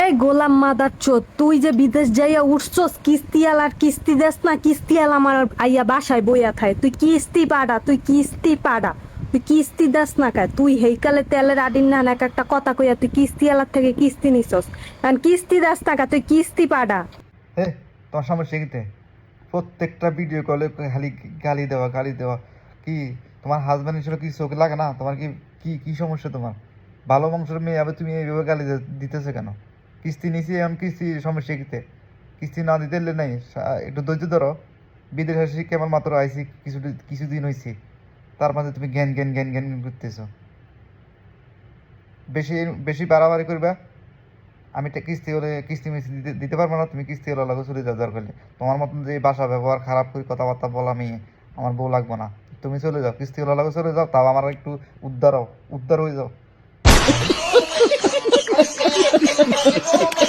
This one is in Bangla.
এই গোলাম মাদার চোদ, তুই যে বিদেশ যাইয়া উঠছস, কিস্তি আলার কিস্তি দেস না, কিস্তি আল আমার আইয়া বাসায় বইয়া থায়। তুই কিস্তি পাড়া, তুই কিস্তি পাড়া, তুই কিস্তি দেস না কা? তুই হেইকালে তেলের আডিন না এক একটা কথা কইয়া তুই কিস্তি আলার থেকে কিস্তি নিছস, কারণ কিস্তি দেস না কা? তুই কিস্তি পাড়া। হে, তোমার সমস্যা কিতে? প্রত্যেকটা ভিডিও কলে খালি গালি দেওয়া গালি দেওয়া। কি তোমার হাজব্যান্ড হিসেবে কি চোখ লাগে না? তোমার কি কি কি সমস্যা তোমার? ভালো বংশের মেয়ে আবার তুমি এইভাবে গালি দিতেছে কেন? কিস্তি নিছি, এখন কিস্তি সমস্যা কিতে? কিস্তি না দিতে হলে নাই, একটু ধৈর্য ধরো। বিদেশ আসি কেবল মাত্র আইসি, কিছুদিন হয়েছি, তার মাঝে তুমি জ্ঞান জ্ঞান জ্ঞান জ্ঞান করতেছো। বেশি বেশি বাড়াবাড়ি করবা। আমি কিস্তি হলে কিস্তি মিস্তি দিতে পারবো না, তুমি কিস্তি হলে লাগে চলে যাও দরকার হলে। তোমার মতন যে বাসা ব্যবহার খারাপ করে কথাবার্তা বলা মেয়ে আমার বউ লাগবো না। তুমি চলে যাও, কিস্তি হলে লাগে চলে যাও, তাও আমার একটু উদ্ধার হয়ে যাও।